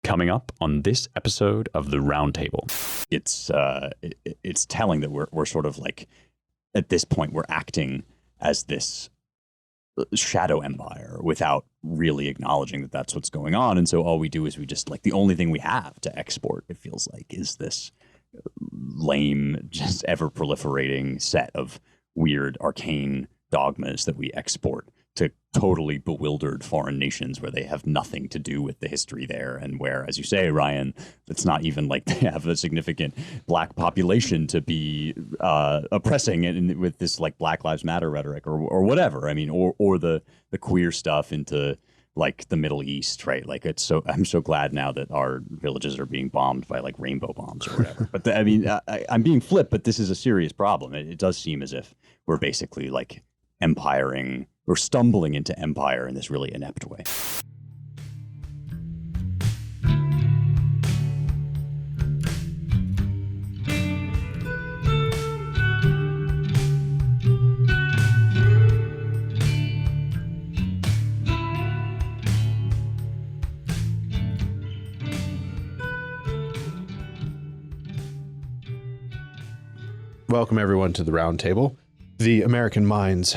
Coming up on this episode of the Roundtable, it's telling that we're sort of like, at this point, we're acting as this shadow empire without really acknowledging that that's what's going on. And so all we do is we just, like, the only thing we have to export, it feels like, is this lame, just ever proliferating set of weird, arcane dogmas that we export to totally bewildered foreign nations where they have nothing to do with the history there, and where, as you say, Ryan, it's not even like they have a significant black population to be oppressing it with this like Black Lives Matter rhetoric or whatever. I mean, or the queer stuff into like the Middle East, right? Like I'm so glad now that our villages are being bombed by like rainbow bombs or whatever. But I'm being flip, but this is a serious problem. It does seem as if we're basically like empiring or stumbling into empire in this really inept way. Welcome, everyone, to the Roundtable, the American Minds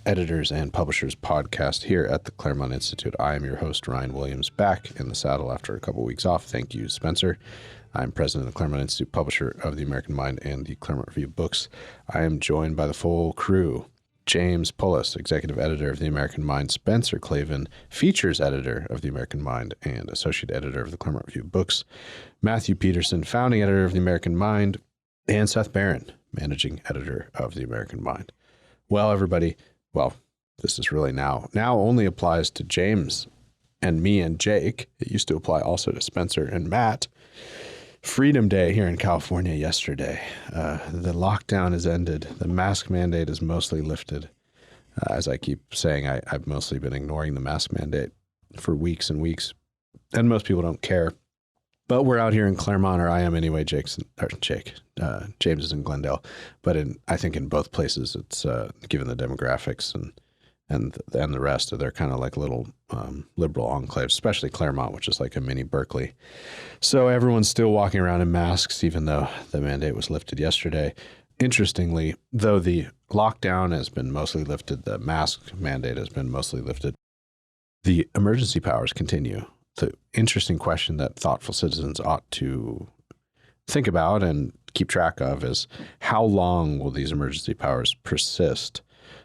Editors and Publishers podcast here at the Claremont Institute. I am your host, Ryan Williams, back in the saddle after a couple of weeks off. Thank you, Spencer. I'm president of the Claremont Institute, publisher of the American Mind and the Claremont Review books. I am joined by the full crew. James Pullis, executive editor of the American Mind, Spencer Clavin, features editor of the American Mind and associate editor of the Claremont Review books, Matthew Peterson, founding editor of the American Mind, and Seth Barron, managing editor of the American Mind. Well, everybody, this is really now only applies to James and me and Jake. It used to apply also to Spencer and Matt. Freedom Day here in California yesterday. The lockdown has ended. The mask mandate is mostly lifted. As I keep saying, I've mostly been ignoring the mask mandate for weeks and weeks, and most people don't care. But we're out here in Claremont, or I am anyway. James is in Glendale, but I think in both places, it's given the demographics and the rest, they're kind of like little liberal enclaves, especially Claremont, which is like a mini Berkeley. So everyone's still walking around in masks, even though the mandate was lifted yesterday. Interestingly, though the lockdown has been mostly lifted, the mask mandate has been mostly lifted, the emergency powers continue. The interesting question that thoughtful citizens ought to think about and keep track of is, how long will these emergency powers persist?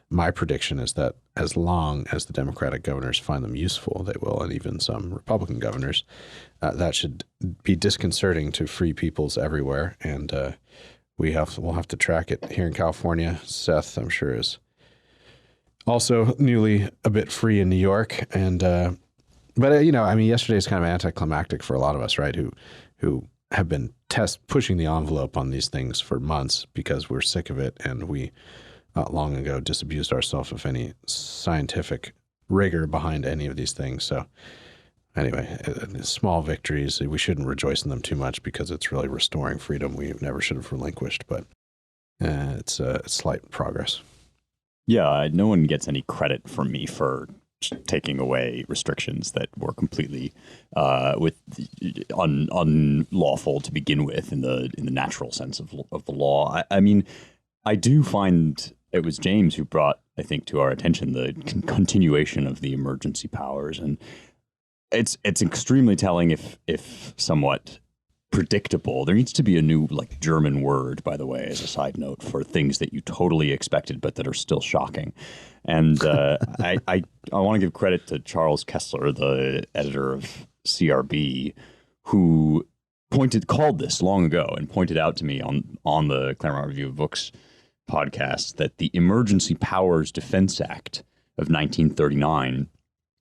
My prediction is that as long as the Democratic governors find them useful, they will, and even some Republican governors. That should be disconcerting to free peoples everywhere, and we'll have to track it here in California. Seth, I'm sure, is also newly a bit free in New York, and but yesterday's kind of anticlimactic for a lot of us, right? Who have been pushing the envelope on these things for months because we're sick of it, and we long ago disabused ourselves of any scientific rigor behind any of these things. So anyway, small victories. We shouldn't rejoice in them too much because it's really restoring freedom we never should have relinquished. But it's slight progress. Yeah, no one gets any credit from me for taking away restrictions that were completely unlawful to begin with in the natural sense of the law. I mean, I do find it was James who brought, I think, to our attention the continuation of the emergency powers, and it's extremely telling, if somewhat predictable. There needs to be a new like German word, by the way, as a side note, for things that you totally expected but that are still shocking. And I want to give credit to Charles Kessler, the editor of CRB, who called this long ago and pointed out to me on the Claremont Review of Books podcast that the Emergency Powers Defense Act of 1939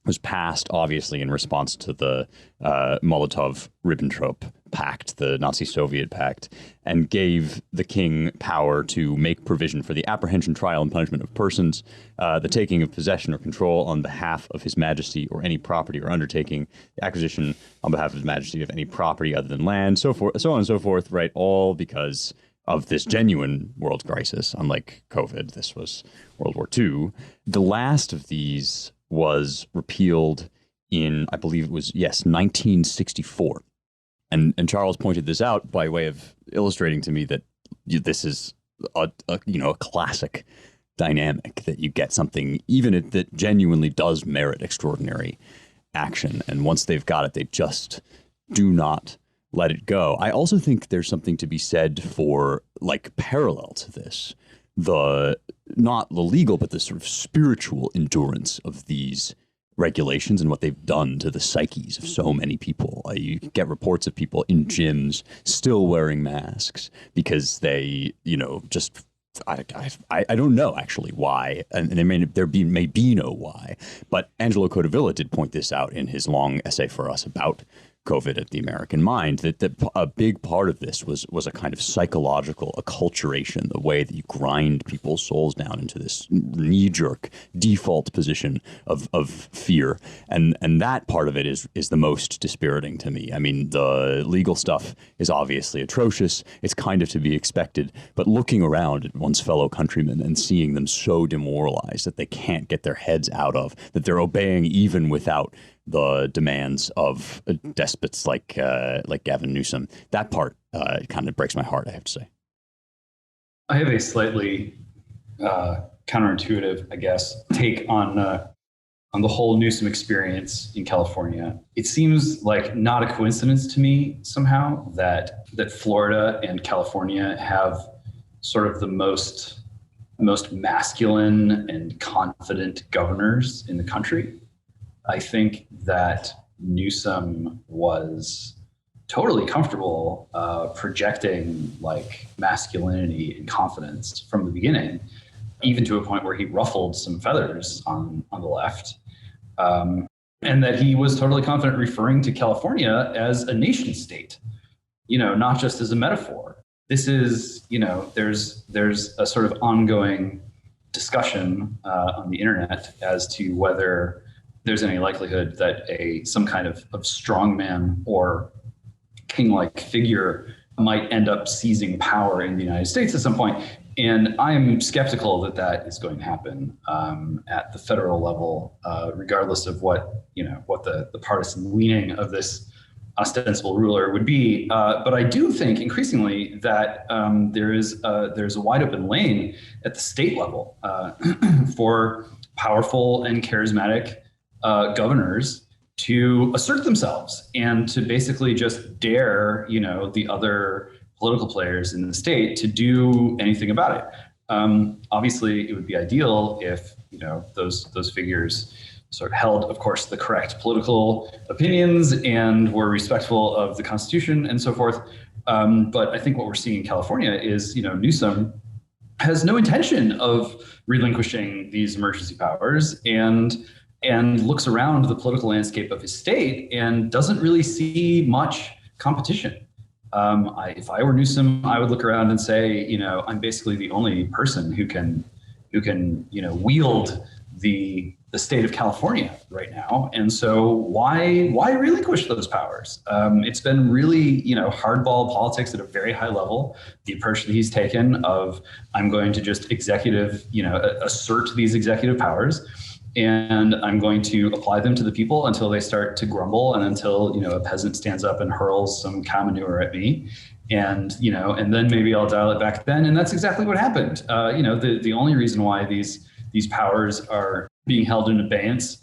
was passed, obviously, in response to the Molotov-Ribbentrop Pact, the Nazi-Soviet Pact, and gave the king power to make provision for the apprehension, trial, and punishment of persons, the taking of possession or control on behalf of His Majesty or any property, or undertaking the acquisition on behalf of His Majesty of any property other than land, so on and so forth, right? All because of this genuine world crisis. Unlike COVID, this was World War II. The last of these was repealed in, I believe it was, 1964. And Charles pointed this out by way of illustrating to me that this is a classic dynamic, that you get something even that genuinely does merit extraordinary action, and once they've got it, they just do not let it go. I also think there's something to be said for, like, parallel to this, not the legal but the sort of spiritual endurance of these regulations and what they've done to the psyches of so many people. You get reports of people in gyms still wearing masks because they, just I don't know actually why, and there may be no why. But Angelo Codevilla did point this out in his long essay for us about COVID at the American Mind, that a big part of this was a kind of psychological acculturation, the way that you grind people's souls down into this knee-jerk default position of fear. And that part of it is the most dispiriting to me. I mean, the legal stuff is obviously atrocious. It's kind of to be expected. But looking around at one's fellow countrymen and seeing them so demoralized that they can't get their heads out of, that they're obeying even without the demands of despots like Gavin Newsom, that part kind of breaks my heart, I have to say. I have a slightly counterintuitive, I guess, take on the whole Newsom experience in California. It seems like not a coincidence to me somehow that Florida and California have sort of the most masculine and confident governors in the country. I think that Newsom was totally comfortable projecting like masculinity and confidence from the beginning, even to a point where he ruffled some feathers on the left. And that he was totally confident referring to California as a nation state, not just as a metaphor. This is, there's a sort of ongoing discussion on the internet as to whether there's any likelihood that some kind of strongman or king-like figure might end up seizing power in the United States at some point. And I'm skeptical that is going to happen at the federal level, regardless of what the partisan leaning of this ostensible ruler would be. But I do think increasingly that there's a wide open lane at the state level for powerful and charismatic governors to assert themselves and to basically just dare, the other political players in the state to do anything about it. Obviously, it would be ideal if, those figures sort of held, of course, the correct political opinions and were respectful of the Constitution and so forth. But I think what we're seeing in California is, Newsom has no intention of relinquishing these emergency powers and looks around the political landscape of his state and doesn't really see much competition. If I were Newsom, I would look around and say, I'm basically the only person who can wield the state of California right now. And so why relinquish those powers? It's been really, hardball politics at a very high level. The approach that he's taken of, I'm going to just assert these executive powers, and I'm going to apply them to the people until they start to grumble and until, a peasant stands up and hurls some cow manure at me. And, and then maybe I'll dial it back then. And that's exactly what happened. The only reason why these powers are being held in abeyance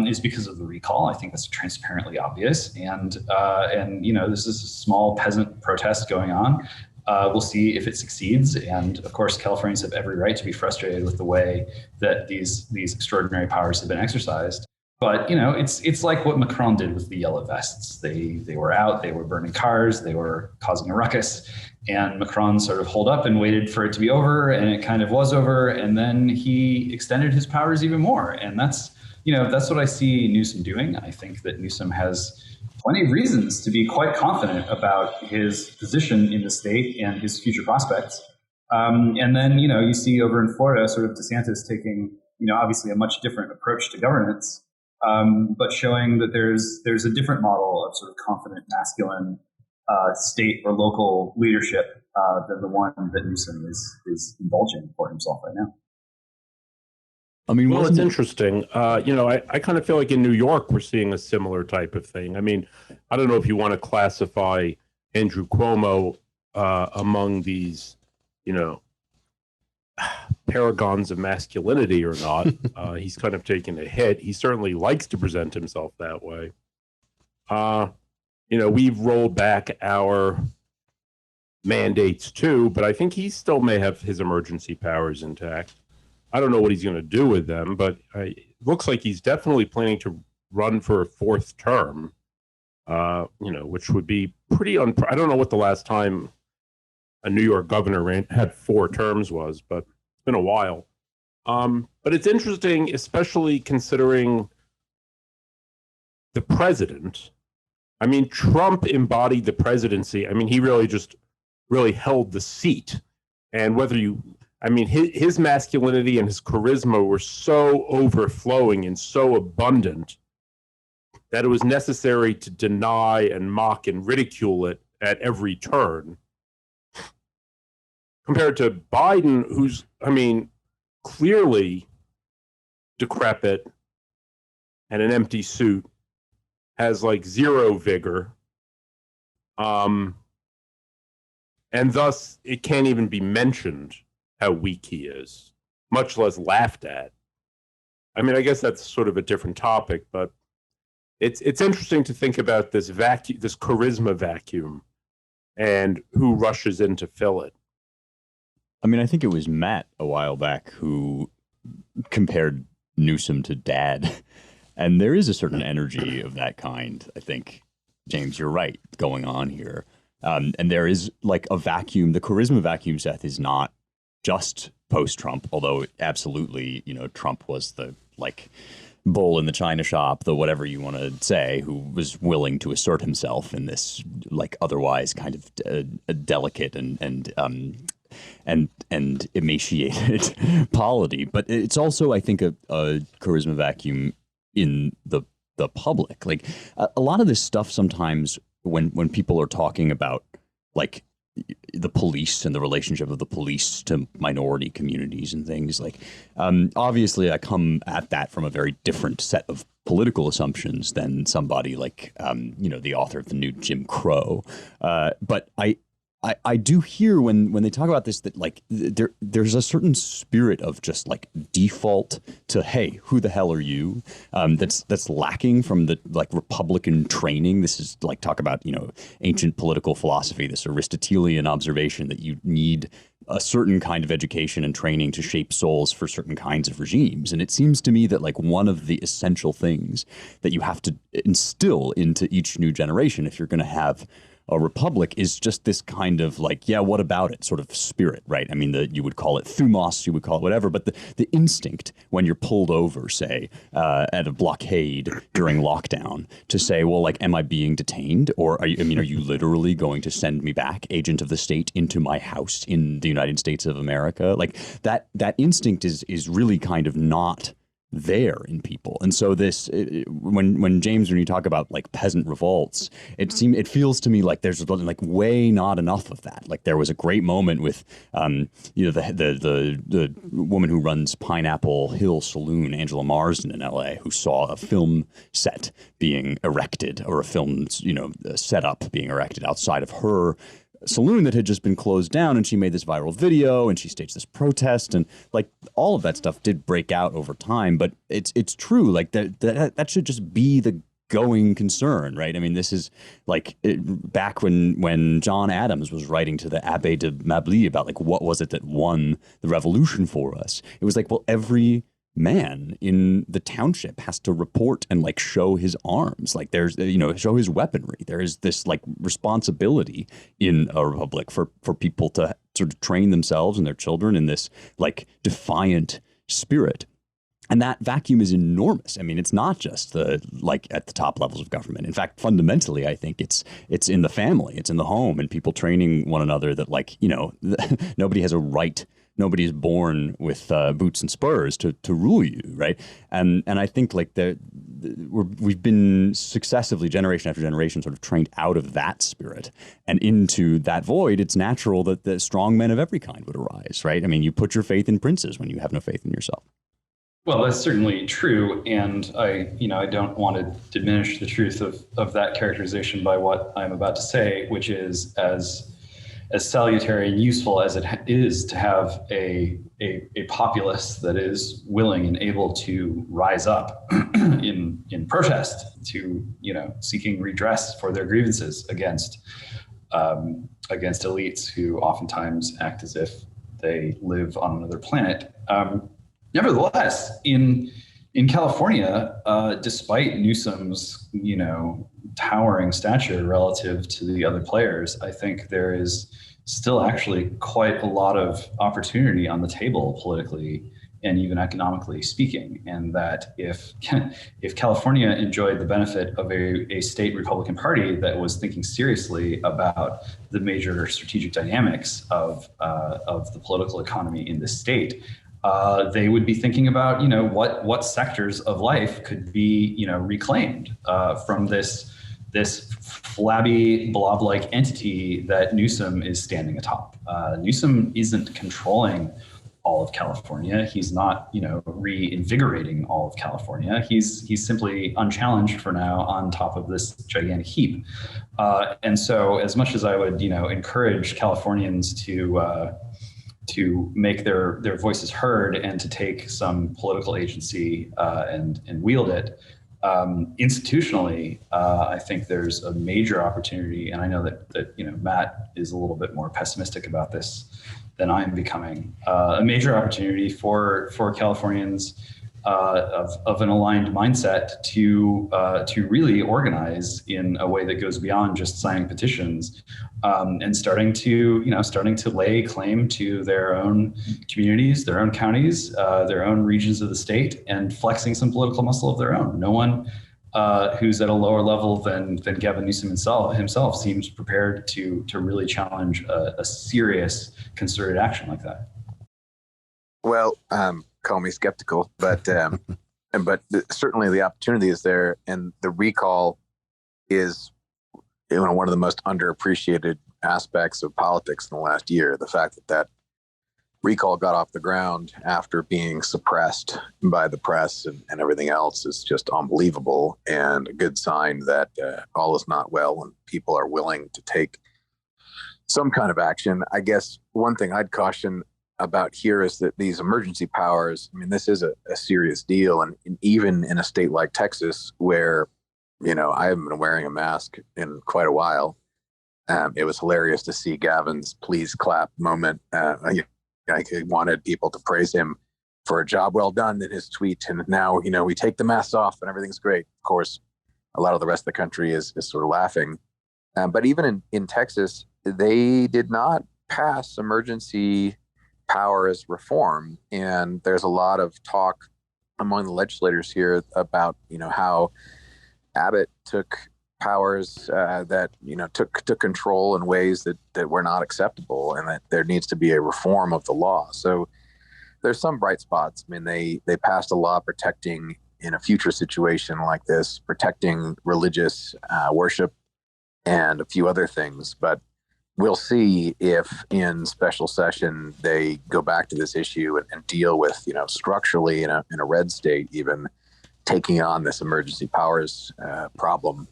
is because of the recall. I think that's transparently obvious. And this is a small peasant protest going on. We'll see if it succeeds. And of course, Californians have every right to be frustrated with the way that these extraordinary powers have been exercised. But, it's like what Macron did with the yellow vests. They were out, they were burning cars, they were causing a ruckus. And Macron sort of holed up and waited for it to be over, and it kind of was over. And then he extended his powers even more. And that's what I see Newsom doing. I think that Newsom has plenty of reasons to be quite confident about his position in the state and his future prospects. And then, you see over in Florida, sort of DeSantis taking, obviously a much different approach to governance, but showing that there's a different model of sort of confident, masculine state or local leadership than the one that Newsom is indulging for himself right now. I mean, it's interesting. I kind of feel like in New York, we're seeing a similar type of thing. I mean, I don't know if you want to classify Andrew Cuomo among these, paragons of masculinity or not. He's kind of taken a hit. He certainly likes to present himself that way. We've rolled back our mandates too, but I think he still may have his emergency powers intact. I don't know what he's going to do with them, but it looks like he's definitely planning to run for a fourth term, which would be pretty I don't know what the last time a New York governor had 4 terms was, but it's been a while. But it's interesting, especially considering the president. I mean, Trump embodied the presidency. I mean, he really held the seat. And his masculinity and his charisma were so overflowing and so abundant that it was necessary to deny and mock and ridicule it at every turn. Compared to Biden, who's, clearly decrepit and an empty suit, has like zero vigor. And thus it can't even be mentioned how weak he is, much less laughed at. I guess that's sort of a different topic, but it's interesting to think about this this charisma vacuum and who rushes in to fill it. I think it was Matt a while back who compared Newsom to Dad. And there is a certain energy of that kind, I think. James, you're right, going on here. And there is like a vacuum. The charisma vacuum, Seth, is not just post-Trump, although absolutely, Trump was the bull in the china shop, the whatever you want to say, who was willing to assert himself in this otherwise kind of delicate and emaciated polity. But it's also, I think, a charisma vacuum in the public. A lot of this stuff sometimes when people are talking about the police and the relationship of the police to minority communities and things obviously I come at that from a very different set of political assumptions than somebody the author of the new Jim Crow. But I do hear when they talk about this that there's a certain spirit of just default to, hey, who the hell are you? That's lacking from the Republican training. This is talk about ancient political philosophy, this Aristotelian observation that you need a certain kind of education and training to shape souls for certain kinds of regimes. And it seems to me that one of the essential things that you have to instill into each new generation if you're going to have a republic is just this kind of what about it sort of spirit, right? You would call it thumos, you would call it whatever, but the instinct when you're pulled over, say, at a blockade during lockdown to say, well, am I being detained? Or are you literally going to send me back, agent of the state, into my house in the United States of America? That instinct is really kind of not there in people. And so when James, when you talk about peasant revolts, it feels to me there's way not enough of that. There was a great moment with the woman who runs Pineapple Hill Saloon, Angela Marsden in LA, who saw a film set being erected, or a film setup being erected outside of her saloon that had just been closed down, and she made this viral video and she staged this protest, and all of that stuff did break out over time. But it's true, that should just be the going concern, right? This is back when John Adams was writing to the Abbé de Mably about what was it that won the revolution for us. It was well, every man in the township has to report and show his arms, there's show his weaponry. There is this responsibility in a republic for people to sort of train themselves and their children in this defiant spirit. And that vacuum is enormous. It's not just at the top levels of government. In fact, fundamentally, I think it's in the family, it's in the home, and people training one another that nobody has a right. Nobody is born with boots and spurs to rule you, right? And I think we've been successively, generation after generation, sort of trained out of that spirit and into that void. It's natural that the strong men of every kind would arise, right? You put your faith in princes when you have no faith in yourself. Well, that's certainly true, and I don't want to diminish the truth of that characterization by what I'm about to say, which is as salutary and useful as it is to have a populace that is willing and able to rise up in protest to seeking redress for their grievances against elites who oftentimes act as if they live on another planet. Nevertheless, in California, despite Newsom's towering stature relative to the other players, I think there is still actually quite a lot of opportunity on the table politically and even economically speaking. And that if California enjoyed the benefit of a state Republican Party that was thinking seriously about the major strategic dynamics of the political economy in the state, they would be thinking about what sectors of life could be reclaimed from this flabby blob-like entity that Newsom is standing atop. Newsom isn't controlling all of California. He's not reinvigorating all of California. He's simply unchallenged for now on top of this gigantic heap. And so, as much as I would encourage Californians to make their voices heard and to take some political agency and wield it. Institutionally, I think there's a major opportunity, and I know that Matt is a little bit more pessimistic about this than I'm becoming. A major opportunity for Californians of an aligned mindset to really organize in a way that goes beyond just signing petitions, and starting to lay claim to their own communities, their own counties, their own regions of the state, and flexing some political muscle of their own. No one who's at a lower level than Gavin Newsom himself seems prepared to really challenge a serious concerted action like that. Well, call me skeptical, but certainly the opportunity is there, and the recall is one of the most underappreciated aspects of politics in the last year. The fact that recall got off the ground after being suppressed by the press and everything else is just unbelievable, and a good sign that all is not well and people are willing to take some kind of action. I guess one thing I'd caution about here is that these emergency powers, this is a serious deal. And even in a state like Texas, where, I haven't been wearing a mask in quite a while, it was hilarious to see Gavin's please clap moment. I wanted people to praise him for a job well done in his tweet. And now, we take the masks off and everything's great. Of course, a lot of the rest of the country is sort of laughing. But even in Texas, they did not pass emergency powers reform, and there's a lot of talk among the legislators here about how Abbott took powers that took control in ways that were not acceptable, and that there needs to be a reform of the law. So there's some bright spots. They passed a law protecting, in a future situation like this, protecting religious worship and a few other things, but we'll see if in special session they go back to this issue and deal with, structurally in a red state, even taking on this emergency powers problem,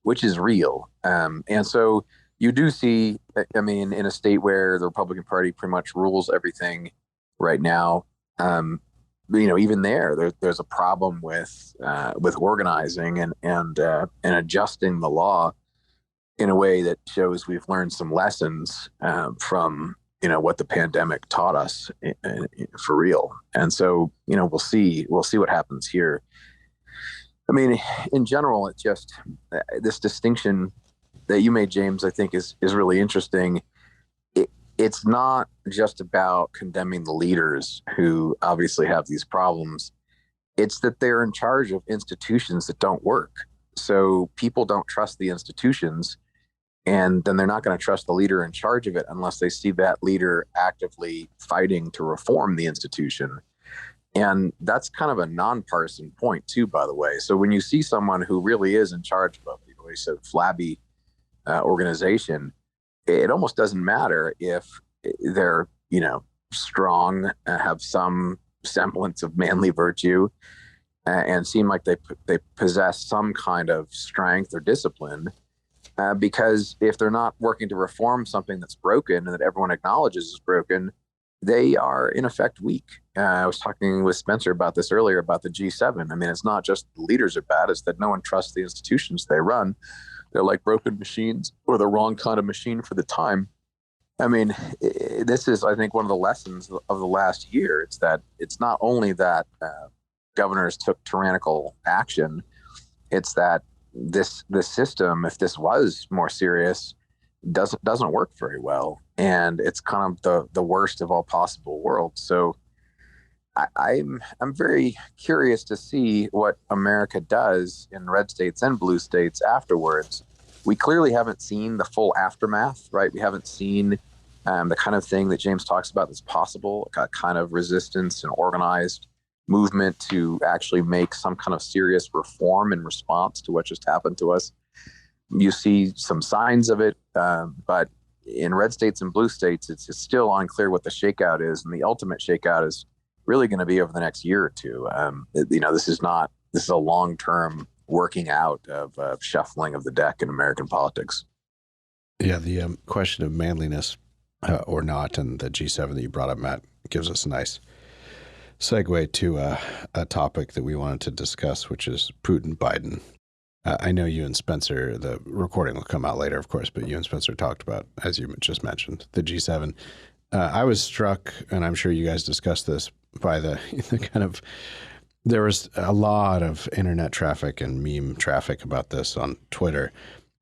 which is real. And so you do see, in a state where the Republican Party pretty much rules everything right now, even there's a problem with organizing and adjusting the law in a way that shows we've learned some lessons from what the pandemic taught us for real. And so we'll see what happens here. In general, it's just this distinction that you made, James, I think is really interesting. It's not just about condemning the leaders who obviously have these problems. It's that they're in charge of institutions that don't work. So people don't trust the institutions, and then they're not going to trust the leader in charge of it unless they see that leader actively fighting to reform the institution. And that's kind of a nonpartisan point too, by the way. So when you see someone who really is in charge of a flabby organization, it almost doesn't matter if they're, strong, have some semblance of manly virtue and seem like they possess some kind of strength or discipline. Because if they're not working to reform something that's broken and that everyone acknowledges is broken, they are in effect weak. I was talking with Spencer about this earlier about the G7. I mean, it's not just the leaders are bad, it's that no one trusts the institutions they run. They're like broken machines or the wrong kind of machine for the time. I mean, this is, I think, one of the lessons of the last year. It's that it's not only that governors took tyrannical action, it's that this system, if this was more serious, doesn't work very well, and it's kind of the worst of all possible worlds. So I'm very curious to see what America does in red states and blue states afterwards. We clearly haven't seen the full aftermath, right? We haven't seen the kind of thing that James talks about that's possible, a kind of resistance and organized movement to actually make some kind of serious reform in response to what just happened to us. You see some signs of it, but in red states and blue states, it's still unclear what the shakeout is, and the ultimate shakeout is really going to be over the next year or two. This is a long-term working out of shuffling of the deck in American politics. Yeah, the question of manliness or not, and the G7 that you brought up, Matt, gives us a nice segue to a topic that we wanted to discuss, which is Putin-Biden. I know you and Spencer, the recording will come out later, of course, but you and Spencer talked about, as you just mentioned, the G7. I was struck, and I'm sure you guys discussed this, by the kind of, there was a lot of internet traffic and meme traffic about this on Twitter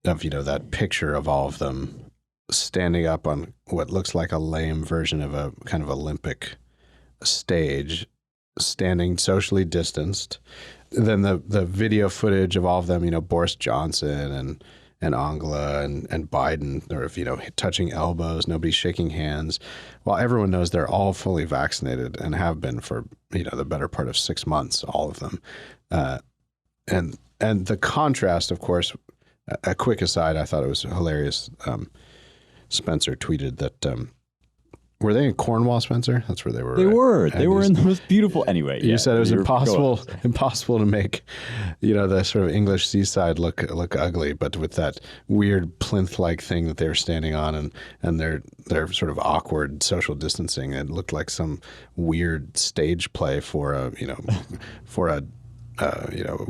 of, that picture of all of them standing up on what looks like a lame version of a kind of Olympic stage, standing socially distanced. Then the video footage of all of them, Boris Johnson and Angela and Biden, or touching elbows, nobody shaking hands, while everyone knows they're all fully vaccinated and have been for the better part of 6 months, all of them. And the contrast, of course, a quick aside, I thought it was hilarious. Spencer tweeted that were they in Cornwall, Spencer? That's where they were. They right? were. They were in the most beautiful. Anyway, you said it was impossible to make, the sort of English seaside look ugly, but with that weird plinth-like thing that they were standing on, and their sort of awkward social distancing, it looked like some weird stage play for a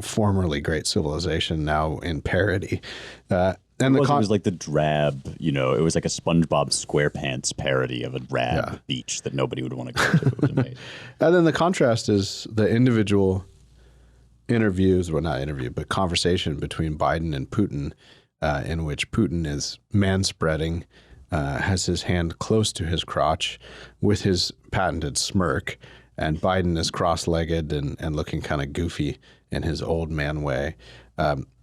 formerly great civilization now in parody. And it was like the drab, it was like a SpongeBob SquarePants parody of a drab beach that nobody would want to go to. It was amazing. And then the contrast is the individual interviews, well, not interview, but conversation between Biden and Putin, in which Putin is manspreading, has his hand close to his crotch with his patented smirk, and Biden is cross-legged and looking kind of goofy in his old man way.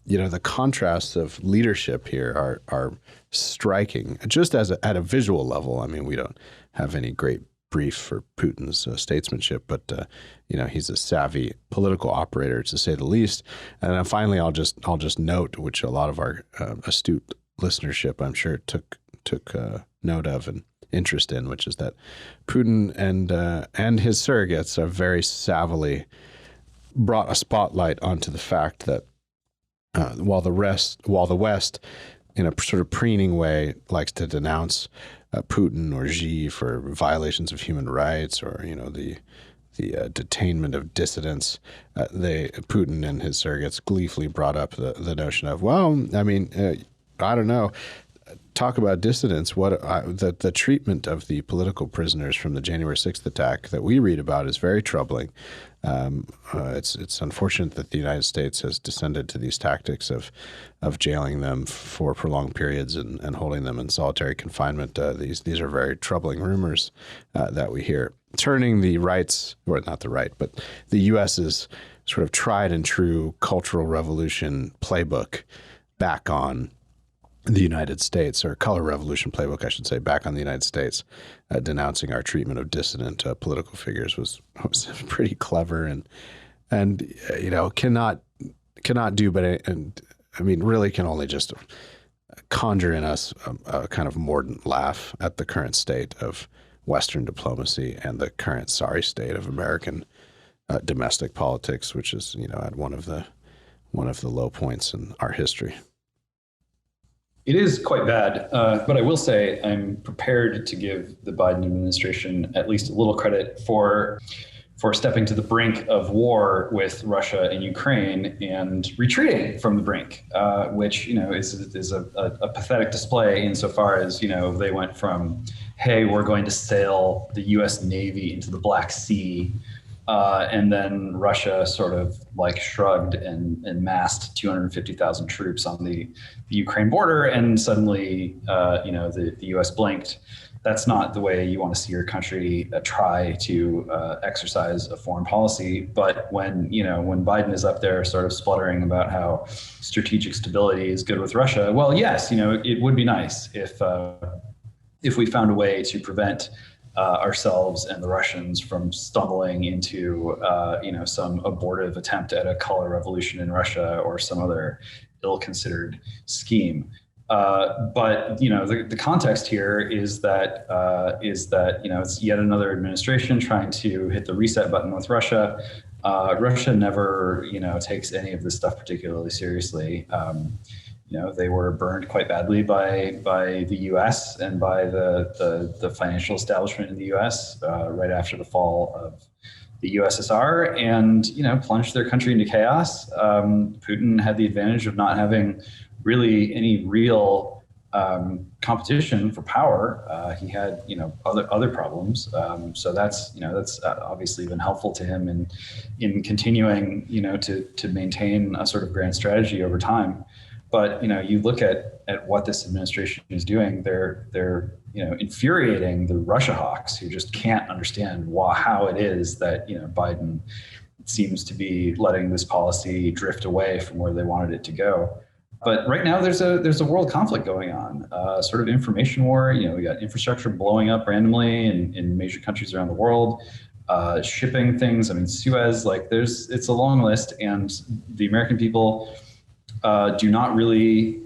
The contrasts of leadership here are striking, just at a visual level. I mean, we don't have any great brief for Putin's statesmanship, but he's a savvy political operator, to say the least. And then finally, I'll just note, which a lot of our astute listenership, I'm sure, took note of and interest in, which is that Putin and his surrogates have very savvily brought a spotlight onto the fact that while the West, in a sort of preening way, likes to denounce Putin or Xi for violations of human rights or the detainment of dissidents, Putin and his surrogates gleefully brought up the notion of, I don't know. Talk about dissidents. The treatment of the political prisoners from the January 6th attack that we read about is very troubling. It's unfortunate that the United States has descended to these tactics of jailing them for prolonged periods and holding them in solitary confinement. These are very troubling rumors that we hear. Turning the rights, or not the right, but the U.S.'s sort of tried and true cultural revolution playbook back on the United States, or color revolution playbook, I should say, back on the United States, denouncing our treatment of dissident political figures was pretty clever and cannot do, but really can only just conjure in us a kind of mordant laugh at the current state of Western diplomacy and the current sorry state of American domestic politics, which is, at one of the low points in our history. It is quite bad, but I will say I'm prepared to give the Biden administration at least a little credit for stepping to the brink of war with Russia and Ukraine and retreating from the brink, which is a pathetic display insofar as they went from, hey, we're going to sail the U.S. Navy into the Black Sea. And then Russia sort of like shrugged and massed 250,000 troops on the Ukraine border, and suddenly, the U.S. blinked. That's not the way you want to see your country try to exercise a foreign policy. But when Biden is up there sort of spluttering about how strategic stability is good with Russia, well, yes, it would be nice if we found a way to prevent ourselves and the Russians from stumbling into, some abortive attempt at a color revolution in Russia or some other ill-considered scheme. But the context here is that it's yet another administration trying to hit the reset button with Russia. Russia never takes any of this stuff particularly seriously. They were burned quite badly by the U.S. and by the financial establishment in the U.S. Right after the fall of the USSR, and plunged their country into chaos. Putin had the advantage of not having really any real competition for power. He had other problems. So that's obviously been helpful to him in continuing to maintain a sort of grand strategy over time. But you look at what this administration is doing. They're infuriating the Russia hawks who just can't understand how it is that Biden seems to be letting this policy drift away from where they wanted it to go. But right now there's a world conflict going on, sort of information war. We got infrastructure blowing up randomly in major countries around the world. Shipping things. I mean, Suez. It's a long list, and the American people do not really,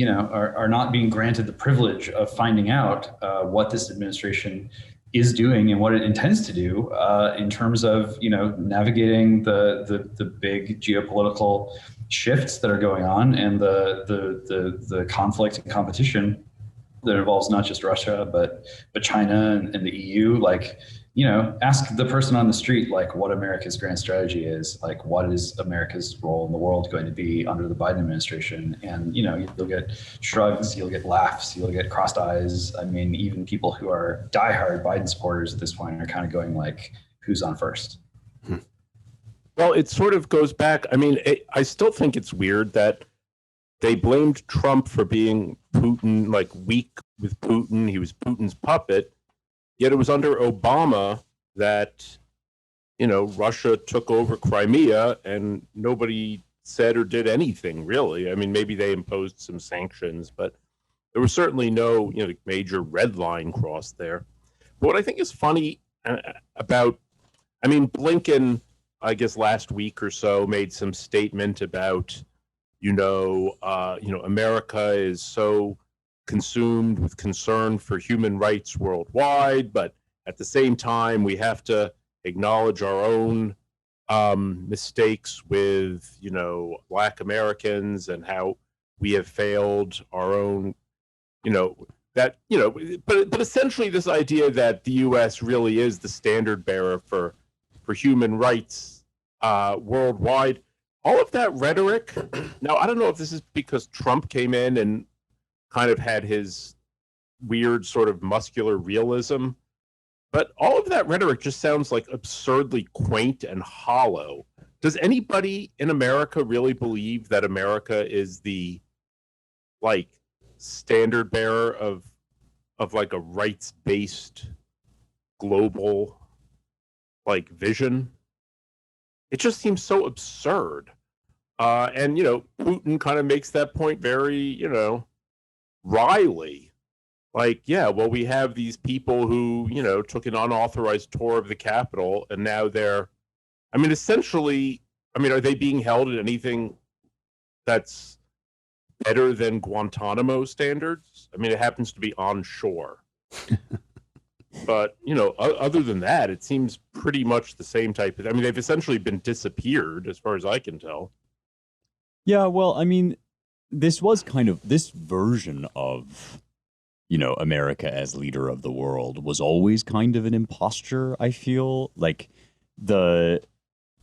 are not being granted the privilege of finding out what this administration is doing and what it intends to do in terms of, navigating the big geopolitical shifts that are going on and the conflict and competition that involves not just Russia but China and the EU. Ask the person on the street, what America's grand strategy is, what is America's role in the world going to be under the Biden administration? And, you'll get shrugs, you'll get laughs, you'll get crossed eyes. I mean, even people who are diehard Biden supporters at this point are kind of going who's on first? Well, it sort of goes back. I mean, I still think it's weird that they blamed Trump for being Putin, weak with Putin. He was Putin's puppet. Yet it was under Obama that, Russia took over Crimea and nobody said or did anything, really. I mean, maybe they imposed some sanctions, but there was certainly no, major red line crossed there. But what I think is funny about, Blinken, I guess last week or so, made some statement about, America is so consumed with concern for human rights worldwide, but at the same time, we have to acknowledge our own mistakes with, Black Americans and how we have failed our own, but essentially this idea that the U.S. really is the standard bearer for human rights worldwide. All of that rhetoric. Now, I don't know if this is because Trump came in and kind of had his weird sort of muscular realism, but all of that rhetoric just sounds absurdly quaint and hollow. Does anybody in America really believe that America is the standard bearer of a rights-based global vision? It just seems so absurd. And Putin kind of makes that point very, wryly. We have these people who, took an unauthorized tour of the Capitol, and now they're, essentially, are they being held at anything that's better than Guantanamo standards? It happens to be on shore. But, other than that, it seems pretty much the same type of, I mean, they've essentially been disappeared as far as I can tell. Yeah, well, I mean, this was kind of this version of, America as leader of the world was always kind of an imposture, I feel. Like the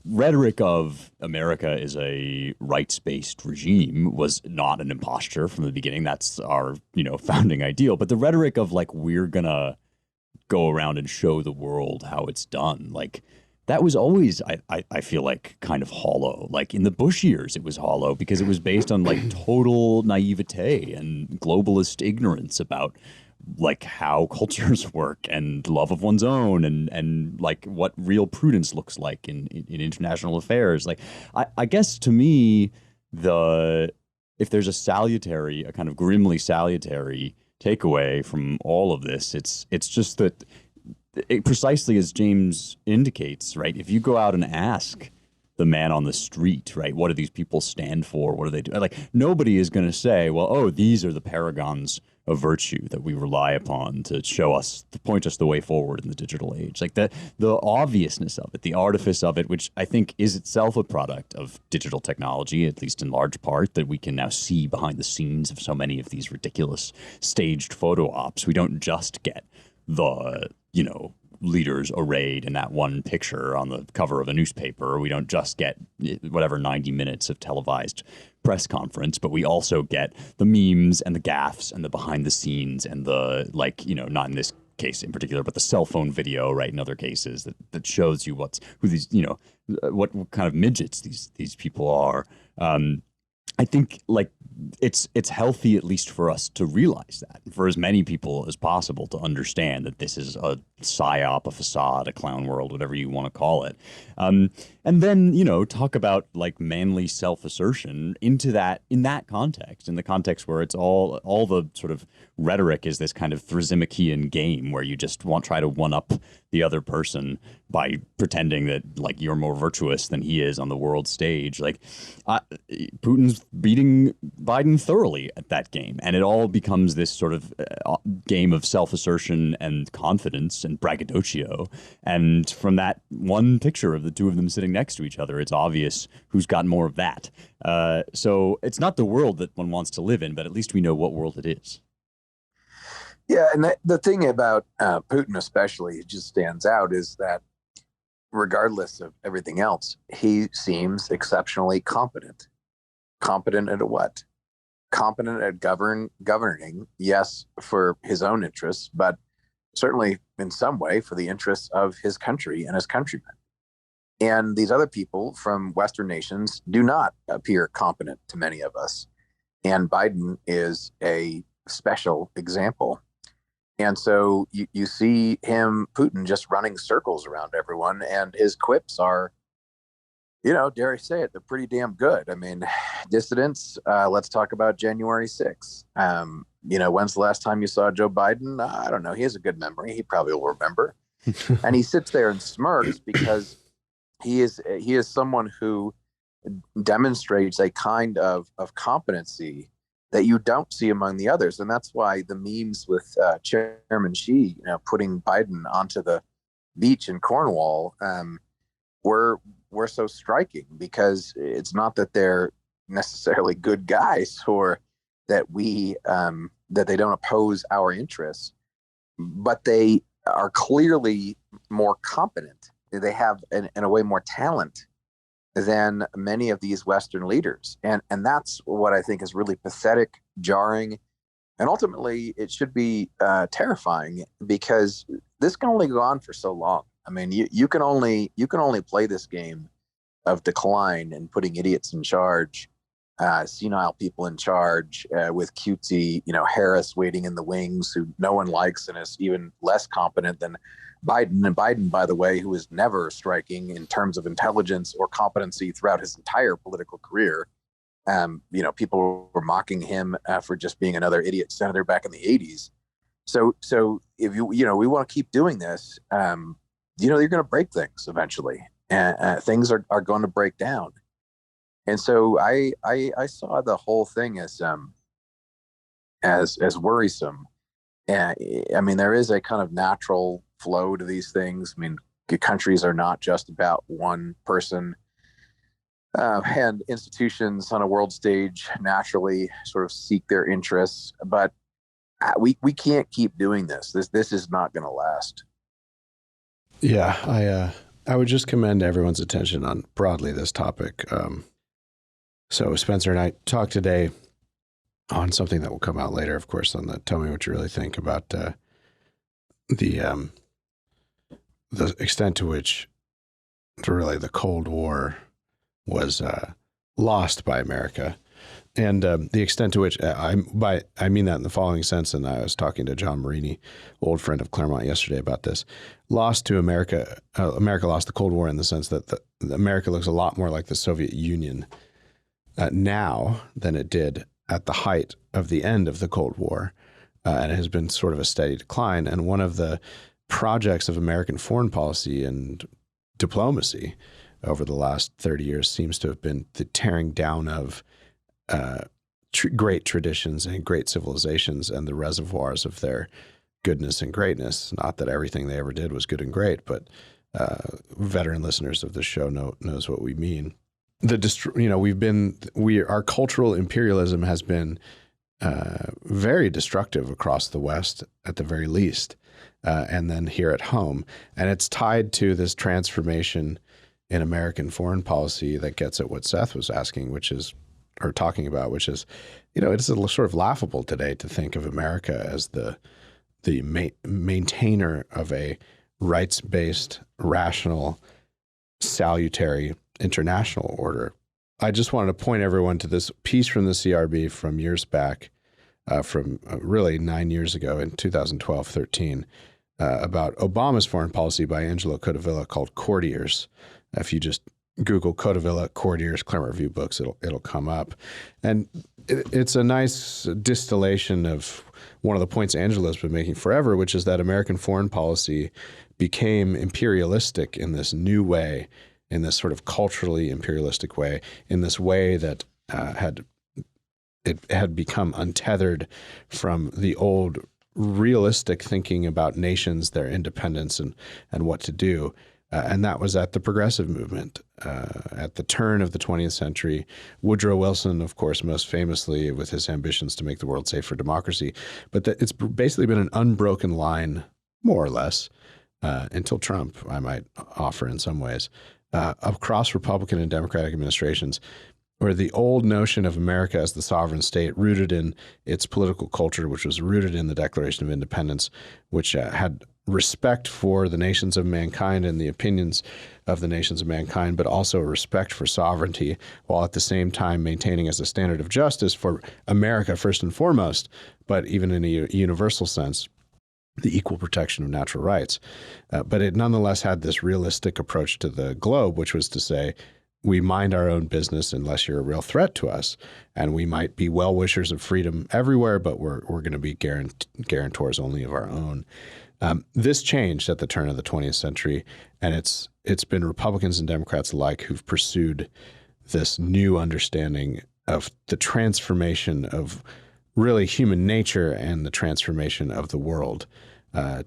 rhetoric of America is a rights-based regime was not an imposture from the beginning. That's our, founding ideal. But the rhetoric of like, we're gonna go around and show the world how it's done, like that was always, I feel like, kind of hollow. Like in the Bush years, it was hollow because it was based on like total naivete and globalist ignorance about like how cultures work and love of one's own and like what real prudence looks like in international affairs. Like I guess to me, if there's a kind of grimly salutary takeaway from all of this, it's just that precisely as James indicates, right? If you go out and ask the man on the street, right, what do these people stand for? What do they do? Like nobody is going to say, well, oh, these are the paragons of virtue that we rely upon to point us the way forward in the digital age. Like the obviousness of it, the artifice of it, which I think is itself a product of digital technology, at least in large part, that we can now see behind the scenes of so many of these ridiculous staged photo ops. We don't just get the, leaders arrayed in that one picture on the cover of a newspaper. We don't just get whatever 90 minutes of televised press conference, but we also get the memes and the gaffes and the behind the scenes and the, like, not in this case in particular, but the cell phone video, right, in other cases that shows you what kind of midgets these people are. I think like it's healthy, at least for us, to realize that, for as many people as possible to understand that this is a psyop, a facade, a clown world, whatever you want to call it. And then, talk about like manly self-assertion in that context, in the context where it's all the sort of rhetoric is this kind of Thrasimikian game where you just try to one up the other person by pretending that like you're more virtuous than he is on the world stage. Like Putin's beating Biden thoroughly at that game, and it all becomes this sort of game of self-assertion and confidence and braggadocio. And from that one picture of the two of them sitting next to each other, it's obvious who's got more of that. So it's not the world that one wants to live in, but at least we know what world it is. Yeah, and the thing about Putin especially, it just stands out, is that regardless of everything else, he seems exceptionally competent. Competent at what? Competent at governing, yes, for his own interests, but certainly in some way for the interests of his country and his countrymen. And these other people from Western nations do not appear competent to many of us. And Biden is a special example. And so you see Putin, just running circles around everyone, and his quips are, dare I say it, they're pretty damn good. I mean, dissidents, let's talk about January 6th. When's the last time you saw Joe Biden? I don't know. He has a good memory. He probably will remember. And he sits there and smirks because he is someone who demonstrates a kind of competency that you don't see among the others. And that's why the memes with Chairman Xi, putting Biden onto the beach in Cornwall were so striking, because it's not that they're necessarily good guys or that that they don't oppose our interests, but they are clearly more competent. They have, in a way, more talent than many of these Western leaders. And that's what I think is really pathetic, jarring, and ultimately it should be terrifying, because this can only go on for so long. I mean, you can only play this game of decline and putting idiots in charge, senile people in charge, with cutesy, Harris waiting in the wings, who no one likes and is even less competent than Biden. And Biden, by the way, who is never striking in terms of intelligence or competency throughout his entire political career. People were mocking him for just being another idiot senator back in the 80s. So if we want to keep doing this, you're going to break things eventually, and things are going to break down. And so I saw the whole thing as worrisome. I mean, there is a kind of natural flow to these things. I mean, countries are not just about one person, and institutions on a world stage naturally sort of seek their interests. But we can't keep doing this. This is not going to last. Yeah, I would just commend everyone's attention on broadly this topic. So Spencer and I talked today on something that will come out later, of course, on the Tell Me What You Really Think about the extent to which really the Cold War was lost by America, and the extent to which I mean that in the following sense. And I was talking to John Marini, old friend of Claremont, yesterday about this. Lost to America, America lost the Cold War in the sense that America looks a lot more like the Soviet Union now than it did at the height of the end of the Cold War, and it has been sort of a steady decline. And one of the projects of American foreign policy and diplomacy over the last 30 years seems to have been the tearing down of great traditions and great civilizations and the reservoirs of their goodness and greatness. Not that everything they ever did was good and great, but veteran listeners of the show knows what we mean. Our cultural imperialism has been very destructive across the West, at the very least, and then here at home. And it's tied to this transformation in American foreign policy that gets at what Seth was asking, talking about, which is, it's sort of laughable today to think of America as the maintainer of a rights-based, rational, salutary international order. I just wanted to point everyone to this piece from the CRB from years back, from really 9 years ago in 2012-13, about Obama's foreign policy by Angelo Codevilla called Courtiers. If you just Google Codevilla, Courtiers, Claremont Review books, it'll come up. And it's a nice distillation of one of the points Angelo's been making forever, which is that American foreign policy became imperialistic in this new way, in this sort of culturally imperialistic way, in this way that had become untethered from the old realistic thinking about nations, their independence, and what to do. And that was at the progressive movement, at the turn of the 20th century. Woodrow Wilson, of course, most famously with his ambitions to make the world safe for democracy. But it's basically been an unbroken line, more or less, until Trump, I might offer in some ways, across Republican and Democratic administrations, where the old notion of America as the sovereign state, rooted in its political culture, which was rooted in the Declaration of Independence, which had respect for the nations of mankind and the opinions of the nations of mankind, but also a respect for sovereignty, while at the same time maintaining as a standard of justice for America first and foremost, but even in a universal sense, the equal protection of natural rights. But it nonetheless had this realistic approach to the globe, which was to say, we mind our own business unless you're a real threat to us. And we might be well-wishers of freedom everywhere, but we're going to be guarantors only of our own. This changed at the turn of the 20th century, and it's been Republicans and Democrats alike who've pursued this new understanding of the transformation of really human nature and the transformation of the world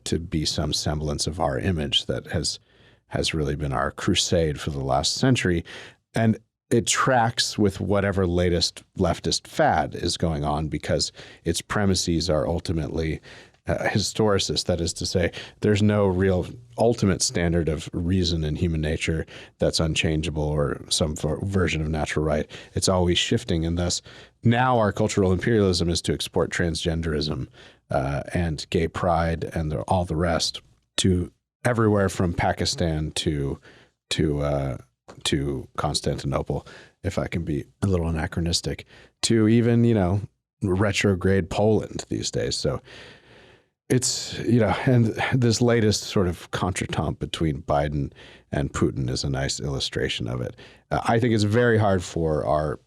to be some semblance of our image that has really been our crusade for the last century. And it tracks with whatever latest leftist fad is going on because its premises are ultimately historicist. That is to say, there's no real ultimate standard of reason in human nature that's unchangeable or some version of natural right. It's always shifting. And thus, now our cultural imperialism is to export transgenderism and gay pride and all the rest to everywhere from Pakistan to Constantinople, if I can be a little anachronistic, to even, retrograde Poland these days. So it's, and this latest sort of contretemps between Biden and Putin is a nice illustration of it. I think it's very hard for our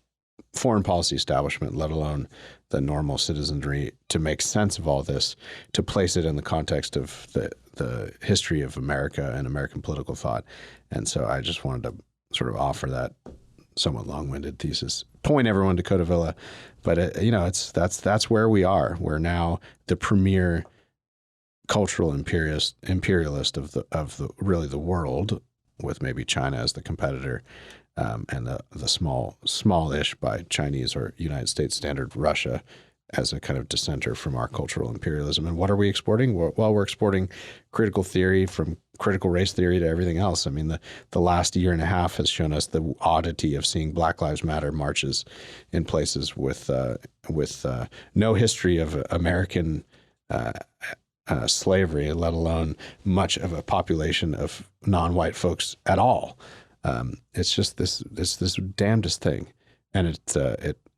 foreign policy establishment, let alone the normal citizenry, to make sense of all this, to place it in the context of the history of America and American political thought. And so I just wanted to sort of offer that somewhat long-winded thesis, point everyone to Codevilla, but that's where we are. We're now the premier cultural imperialist of the really the world, with maybe China as the competitor, and the smallish by Chinese or United States standard Russia as a kind of dissenter from our cultural imperialism. And what are we exporting? Well, we're exporting critical theory, from critical race theory to everything else. I mean, the last year and a half has shown us the oddity of seeing Black Lives Matter marches in places with no history of American slavery, let alone much of a population of non-white folks at all. It's just this damnedest thing, and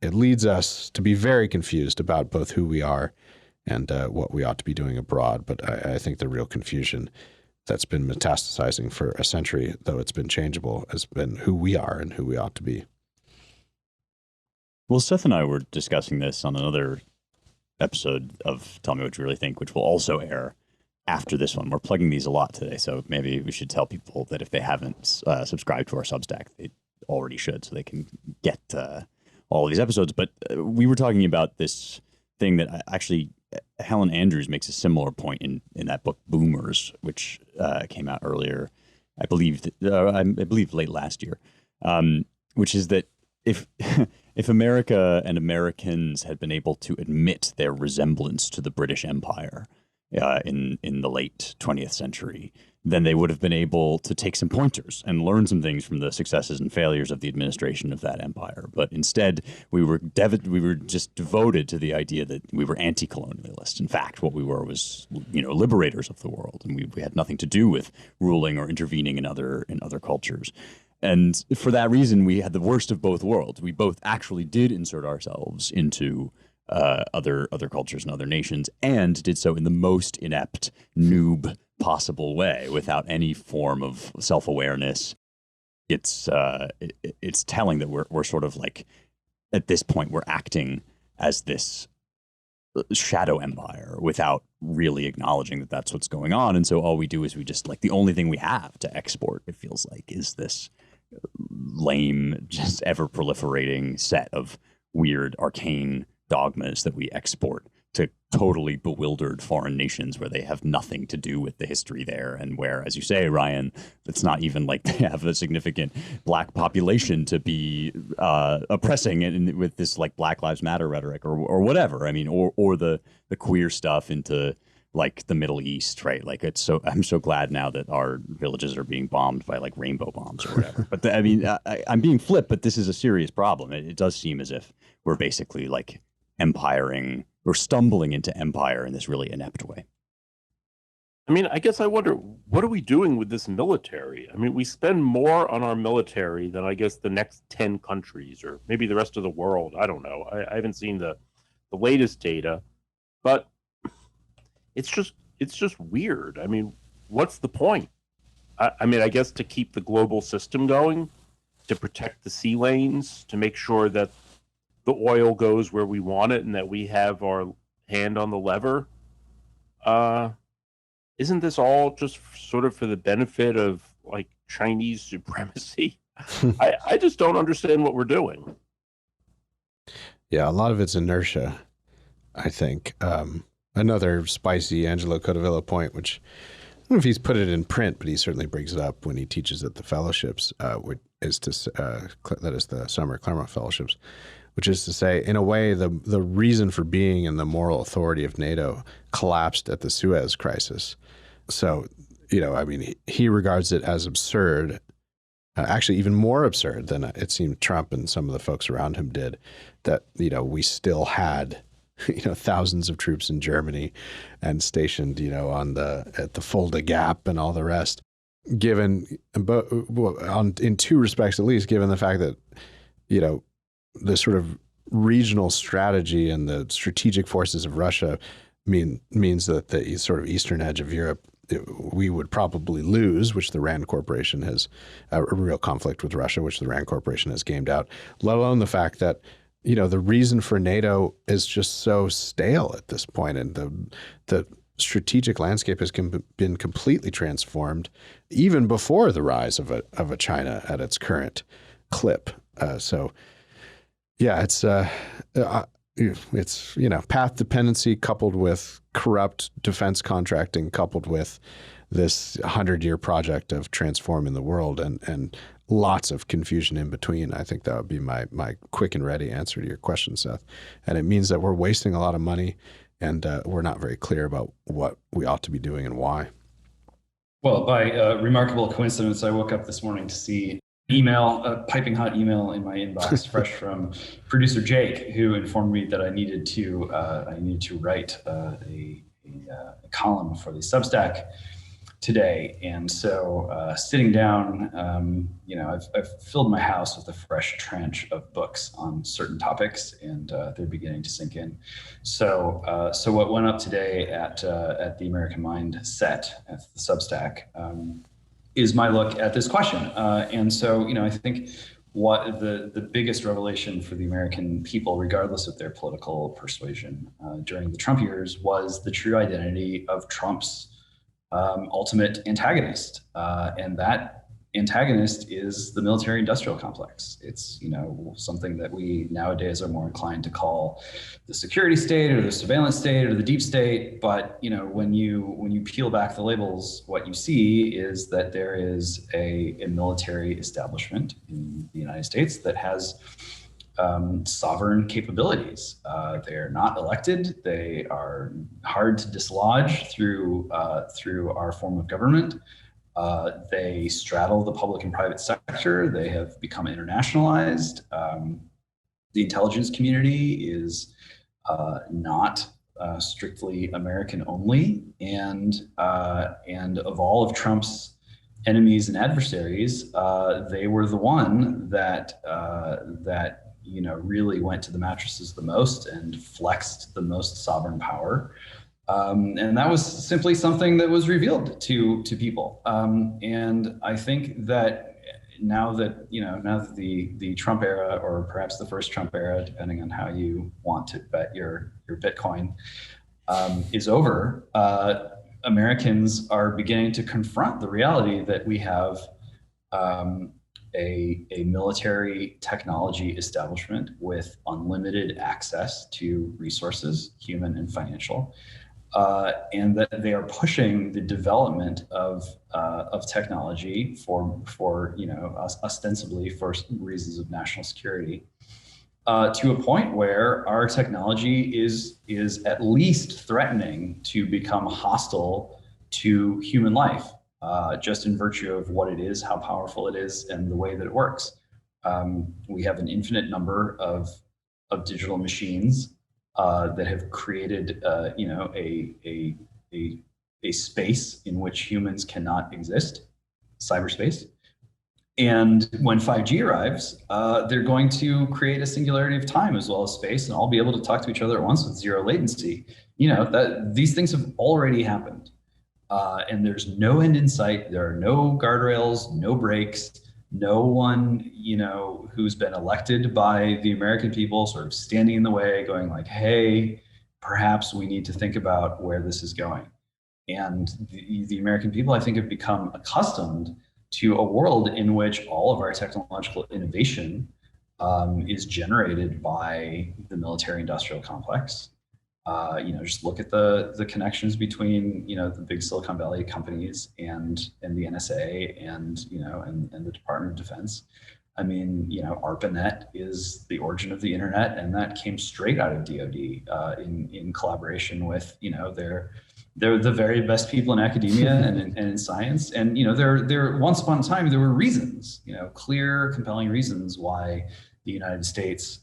it leads us to be very confused about both who we are and what we ought to be doing abroad. But I think the real confusion that's been metastasizing for a century, though it's been changeable, has been who we are and who we ought to be. Well, Seth and I were discussing this on another episode of Tell Me What You Really Think, which will also air after this one. We're plugging these a lot today, so maybe we should tell people that if they haven't subscribed to our Substack, they already should, so they can get all of these episodes. But we were talking about this thing that actually Helen Andrews makes a similar point in that book Boomers, which came out earlier, I believe late last year, which is that if America and Americans had been able to admit their resemblance to the British Empire in the late 20th century, then they would have been able to take some pointers and learn some things from the successes and failures of the administration of that empire. But instead, we were just devoted to the idea that we were anti-colonialists. In fact, what we were was, liberators of the world, and we had nothing to do with ruling or intervening in other cultures. And for that reason, we had the worst of both worlds. We both actually did insert ourselves into other cultures and other nations, and did so in the most inept, noob possible way, without any form of self-awareness. It's telling that we're sort of like, at this point, we're acting as this shadow empire without really acknowledging that that's what's going on. And so all we do is we just, like, the only thing we have to export, it feels like, is this lame, just ever proliferating set of weird, arcane dogmas that we export to totally bewildered foreign nations where they have nothing to do with the history there, and where, as you say, Ryan, it's not even like they have a significant black population to be oppressing and with this like Black Lives Matter rhetoric or whatever. I mean, or the queer stuff into like the Middle East, right? Like I'm so glad now that our villages are being bombed by like rainbow bombs or whatever. But I'm being flip, but this is a serious problem. It does seem as if we're basically like empiring, we're stumbling into empire in this really inept way. I mean, I guess I wonder, what are we doing with this military? I mean, we spend more on our military than I guess the next 10 countries or maybe the rest of the world. I don't know. I haven't seen the latest data, but it's just weird. I mean, what's the point? I mean, I guess to keep the global system going, to protect the sea lanes, to make sure that the oil goes where we want it and that we have our hand on the lever. Isn't this all just sort of for the benefit of like Chinese supremacy? I just don't understand what we're doing. Yeah, a lot of it's inertia, I think. Another spicy Angelo Codevilla point, which I don't know if he's put it in print, but he certainly brings it up when he teaches at the fellowships, that is the summer Claremont fellowships, which is to say, in a way, the reason for being and the moral authority of NATO collapsed at the Suez crisis. So, I mean, he regards it as absurd, actually even more absurd than it seemed Trump and some of the folks around him did, that, we still had, thousands of troops in Germany and stationed, at the Fulda Gap and all the rest, given, in two respects at least, given the fact that, the sort of regional strategy and the strategic forces of Russia means that the sort of eastern edge of Europe, we would probably lose, which the RAND Corporation has a real conflict with Russia, which the RAND Corporation has gamed out, let alone the fact that, the reason for NATO is just so stale at this point, and the strategic landscape has been completely transformed even before the rise of a China at its current clip. So, yeah, it's it's, path dependency coupled with corrupt defense contracting, coupled with this 100-year project of transforming the world, and lots of confusion in between. I think that would be my quick and ready answer to your question, Seth. And it means that we're wasting a lot of money, and we're not very clear about what we ought to be doing and why. Well, by remarkable coincidence, I woke up this morning to see a piping hot email in my inbox, fresh from producer Jake, who informed me that I needed to write a column for the Substack today. And so sitting down, I've filled my house with a fresh tranche of books on certain topics, and they're beginning to sink in. So what went up today at the American Mind set at the Substack is my look at this question. And so, I think what the biggest revelation for the American people, regardless of their political persuasion during the Trump years, was the true identity of Trump's ultimate antagonist. And that antagonist is the military industrial complex. It's, something that we nowadays are more inclined to call the security state or the surveillance state or the deep state. But, when you peel back the labels, what you see is that there is a military establishment in the United States that has sovereign capabilities. They're not elected. They are hard to dislodge through our form of government. They straddle the public and private sector. They have become internationalized. The intelligence community is not strictly American only, and of all of Trump's enemies and adversaries, they were the one that really went to the mattresses the most and flexed the most sovereign power. And that was simply something that was revealed to people. And I think that now that the Trump era, or perhaps the first Trump era, depending on how you want to bet your Bitcoin, is over, Americans are beginning to confront the reality that we have a military technology establishment with unlimited access to resources, human and financial, and that they are pushing the development of technology for ostensibly for reasons of national security, to a point where our technology is at least threatening to become hostile to human life, just in virtue of what it is, how powerful it is, and the way that it works. We have an infinite number of digital machines that have created, a space in which humans cannot exist, cyberspace. And when 5G arrives, they're going to create a singularity of time as well as space, and all be able to talk to each other at once with zero latency. That these things have already happened, and there's no end in sight. There are no guardrails, no brakes. No one, who's been elected by the American people sort of standing in the way, going like, hey, perhaps we need to think about where this is going. And the American people, I think, have become accustomed to a world in which all of our technological innovation is generated by the military industrial complex. Just look at the connections between, the big Silicon Valley companies and the NSA and the Department of Defense. I mean, ARPANET is the origin of the internet, and that came straight out of DoD in collaboration with, they're the very best people in academia and in science. And, there once upon a time, there were reasons, clear, compelling reasons why the United States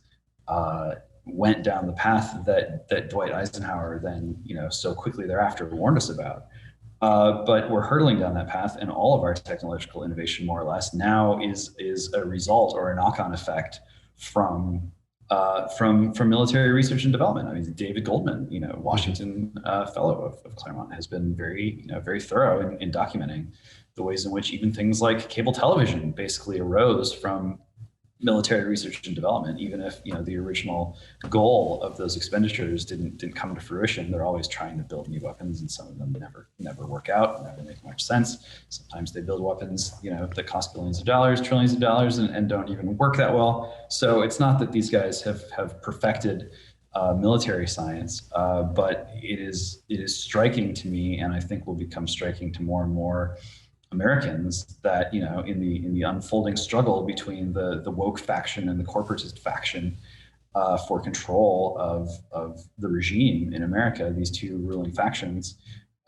went down the path that Dwight Eisenhower then, so quickly thereafter warned us about. But we're hurtling down that path, and all of our technological innovation, more or less, now is a result or a knock-on effect from military research and development. I mean, David Goldman, Washington fellow of Claremont, has been very thorough in documenting the ways in which even things like cable television basically arose from military research and development, even if the original goal of those expenditures didn't come to fruition. They're always trying to build new weapons, and some of them never work out, never make much sense. Sometimes they build weapons that cost billions of dollars, trillions of dollars, and don't even work that well. So it's not that these guys have perfected military science, but it is striking to me, and I think will become striking to more and more Americans, that in the unfolding struggle between the woke faction and the corporatist faction for control of the regime in America, these two ruling factions.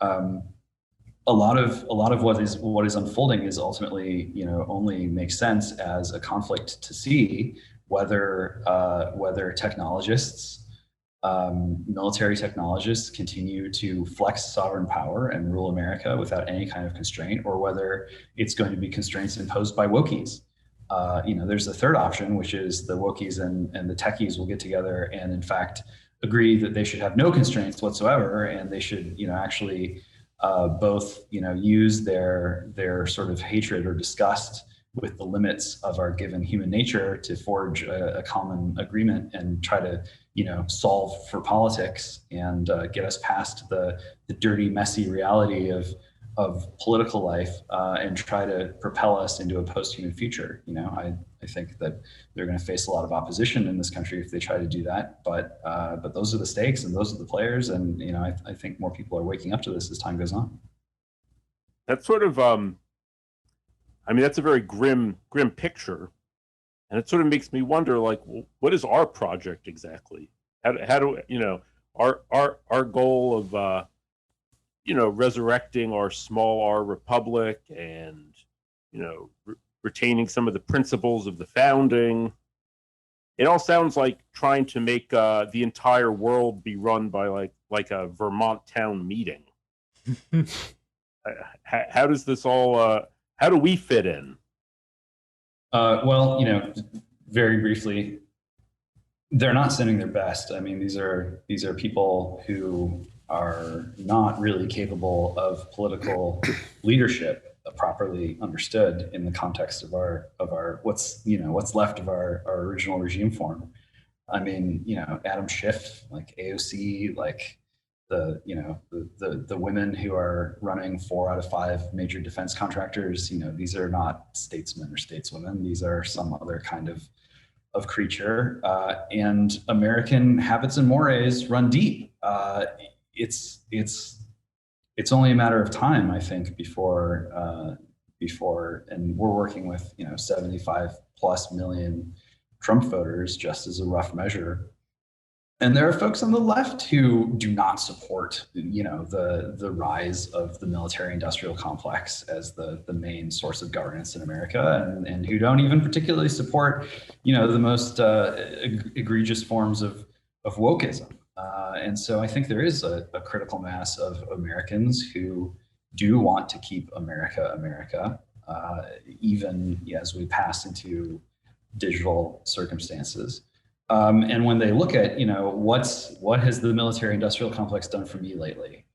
A lot of what is unfolding is ultimately, only makes sense as a conflict to see whether technologists, military technologists, continue to flex sovereign power and rule America without any kind of constraint, or whether it's going to be constraints imposed by wokies. There's a third option, which is the wokies and the techies will get together and, in fact, agree that they should have no constraints whatsoever, and they should, actually both, use their sort of hatred or disgust with the limits of our given human nature to forge a common agreement and try to, solve for politics and get us past the dirty, messy reality of political life and try to propel us into a post-human future. I think that they're going to face a lot of opposition in this country if they try to do that. But those are the stakes and those are the players. And I think more people are waking up to this as time goes on. That's sort of, that's a very grim picture, and it sort of makes me wonder, like, well, what is our project exactly? How do our goal of resurrecting our small R republic and retaining some of the principles of the founding? It all sounds like trying to make the entire world be run by like a Vermont town meeting. How does this all? How do we fit in? Well, very briefly, they're not sending their best. I mean, these are people who are not really capable of political leadership properly understood in the context of our what's left of our original regime form. I mean, Adam Schiff, like AOC, like the women who are running 4 out of 5 major defense contractors. These are not statesmen or stateswomen. These are some other kind of creature. And American habits and mores run deep. It's only a matter of time, I think, before, and we're working with 75+ million Trump voters, just as a rough measure. And there are folks on the left who do not support, the rise of the military-industrial complex as the main source of governance in America, and who don't even particularly support, the most egregious forms of wokeism. And so I think there is a critical mass of Americans who do want to keep America, even as we pass into digital circumstances. And when they look at, what has the military-industrial complex done for me lately?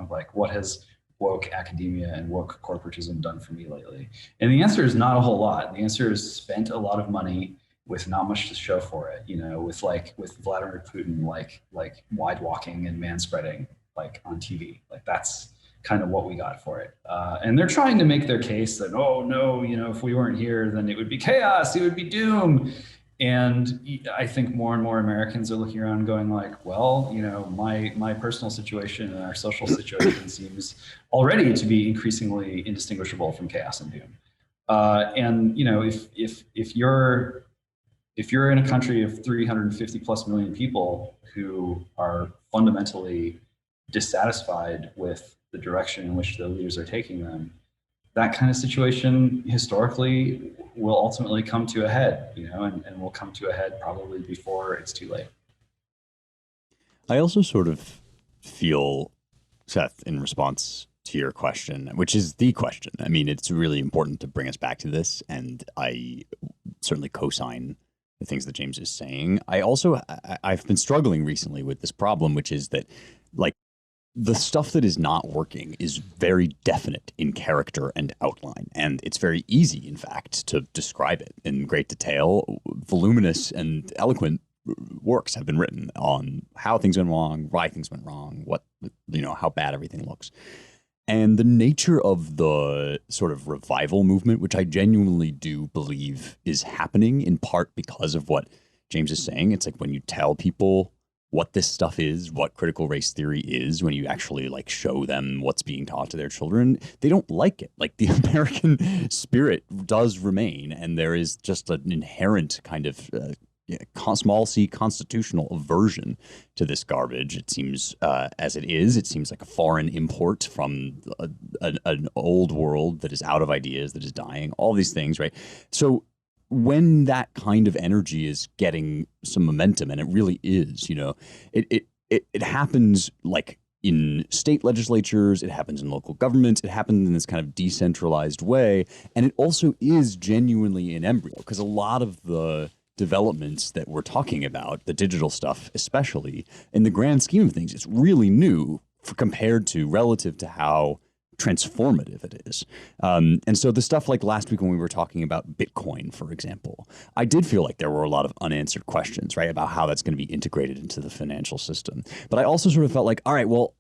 Like, what has woke academia and woke corporatism done for me lately? And the answer is not a whole lot. The answer is spent a lot of money with not much to show for it. With Vladimir Putin, like wide walking and manspreading, like on TV. Like, that's kind of what we got for it. And they're trying to make their case that, oh no, if we weren't here, then it would be chaos, it would be doom. And I think more and more Americans are looking around going like, well, my personal situation and our social situation seems already to be increasingly indistinguishable from chaos and doom. And if you're in a country of 350+ million people who are fundamentally dissatisfied with the direction in which the leaders are taking them, that kind of situation historically will ultimately come to a head, and will come to a head probably before it's too late. I also sort of feel, Seth, in response to your question, which is the question. I mean, it's really important to bring us back to this, and I certainly co-sign the things that James is saying. I've been struggling recently with this problem, which is that, like, the stuff that is not working is very definite in character and outline. And it's very easy, in fact, to describe it in great detail. Voluminous and eloquent works have been written on how things went wrong, why things went wrong, how bad everything looks. And the nature of the sort of revival movement, which I genuinely do believe is happening in part because of what James is saying. It's like when you tell people what this stuff is, what critical race theory is, when you actually like show them what's being taught to their children, they don't like it. Like the American spirit does remain, and there is just an inherent kind of small c constitutional aversion to this garbage. It seems as it is, it seems like a foreign import from an old world that is out of ideas, that is dying, all these things, right? So when that kind of energy is getting some momentum, and it really is, you know, it happens like in state legislatures, it happens in local governments, it happens in this kind of decentralized way, and it also is genuinely in embryo, because a lot of the developments that we're talking about, the digital stuff especially, in the grand scheme of things, it's really new compared to relative to how transformative it is. And so the stuff like last week when we were talking about Bitcoin, for example, I did feel like there were a lot of unanswered questions, right, about how that's going to be integrated into the financial system. But I also sort of felt like, all right, well,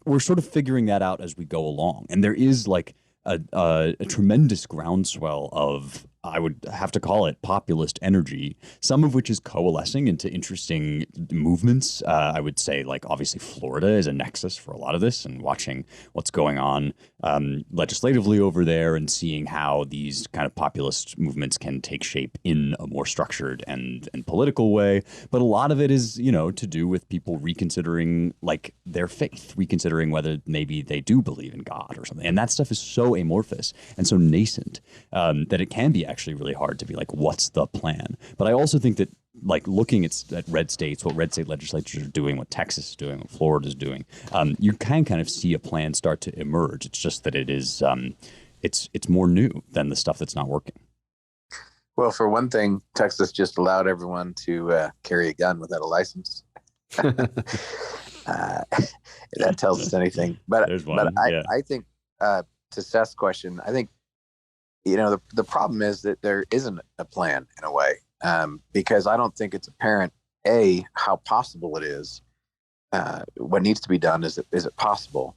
we're sort of figuring that out as we go along. And there is like a tremendous groundswell of, I would have to call it, populist energy, some of which is coalescing into interesting movements. I would say, like, obviously Florida is a nexus for a lot of this, and watching what's going on legislatively over there and seeing how these kind of populist movements can take shape in a more structured and political way. But a lot of it is, you know, to do with people reconsidering like their faith, reconsidering whether maybe they do believe in God or something. And that stuff is so amorphous and so nascent that it can be actually really hard to be like, what's the plan? But I also think that like looking at red states, what red state legislatures are doing, what Texas is doing, what Florida is doing, you can kind of see a plan start to emerge. It's just that it is, it's more new than the stuff that's not working. Well, for one thing, Texas just allowed everyone to carry a gun without a license. That tells us anything. But I think to Seth's question, I think, you know, the problem is that there isn't a plan in a way, because I don't think it's apparent, A, how possible it is. What needs to be done, is it possible?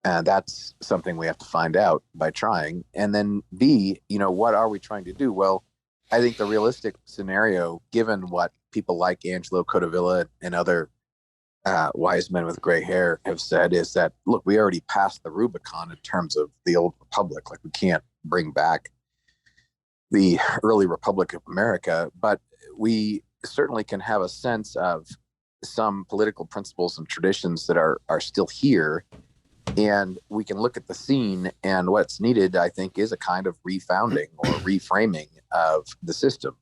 That's something we have to find out by trying. And then B, you know, what are we trying to do? Well, I think the realistic scenario, given what people like Angelo Codevilla and other wise men with gray hair have said, is that, look, we already passed the Rubicon in terms of the old republic. Like, we can't bring back the early Republic of America, but we certainly can have a sense of some political principles and traditions that are still here. And we can look at the scene, and what's needed, I think, is a kind of refounding or reframing of the system.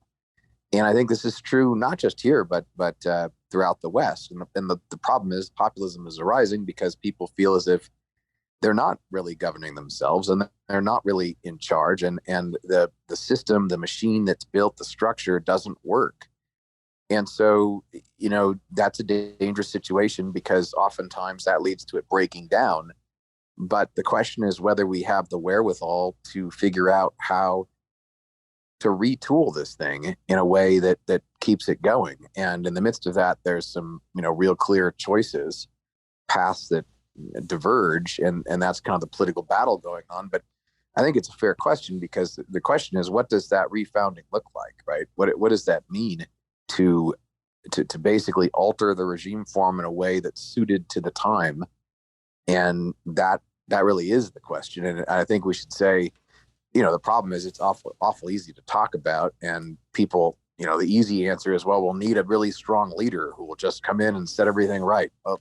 And I think this is true not just here, but throughout the West. And the problem is populism is arising because people feel as if they're not really governing themselves, and they're not really in charge. And the system, the machine that's built, the structure doesn't work. And so, you know, that's a dangerous situation, because oftentimes that leads to it breaking down. But the question is whether we have the wherewithal to figure out how to retool this thing in a way that keeps it going. And in the midst of that, there's some, you know, real clear choices, paths that diverge, and that's kind of the political battle going on. But I think it's a fair question, because the question is, what does that refounding look like, right? What does that mean to basically alter the regime form in a way that's suited to the time? And that really is the question. And I think we should say, you know, the problem is it's awful easy to talk about, and people, you know, the easy answer is, well, we'll need a really strong leader who will just come in and set everything right. Well,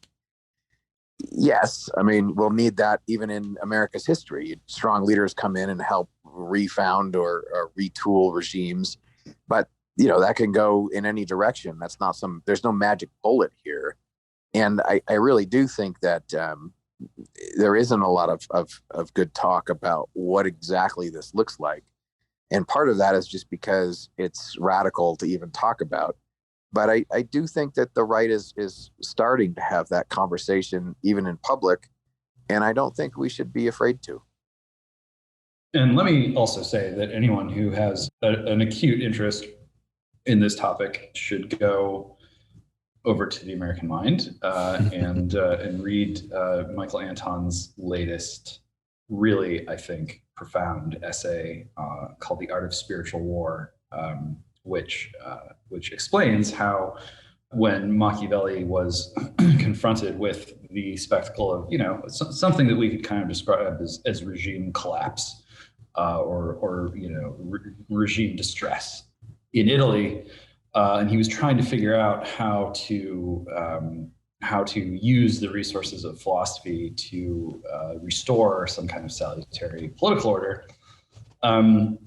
yes, I mean, we'll need that even in America's history. Strong leaders come in and help refound or retool regimes, but you know, that can go in any direction. That's not there's no magic bullet here. And I really do think that there isn't a lot of good talk about what exactly this looks like. And part of that is just because it's radical to even talk about. But I do think that the right is starting to have that conversation even in public. And I don't think we should be afraid to. And let me also say that anyone who has an acute interest in this topic should go over to the American Mind and read Michael Anton's latest, really, I think, profound essay called "The Art of Spiritual War," which explains how when Machiavelli was confronted with the spectacle of, something that we could kind of describe as regime collapse or regime distress in Italy. And he was trying to figure out how to use the resources of philosophy to restore some kind of salutary political order.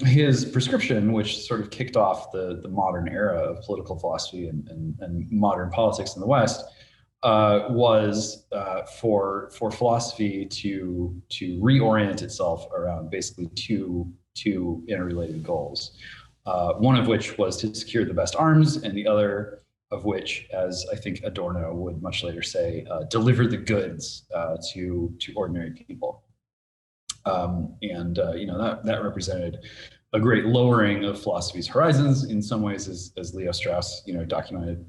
His prescription, which sort of kicked off the modern era of political philosophy and modern politics in the West, was for philosophy to reorient itself around basically two interrelated goals. One of which was to secure the best arms, and the other of which, as I think Adorno would much later say, deliver the goods to ordinary people. That represented a great lowering of philosophy's horizons in some ways, as Leo Strauss, documented.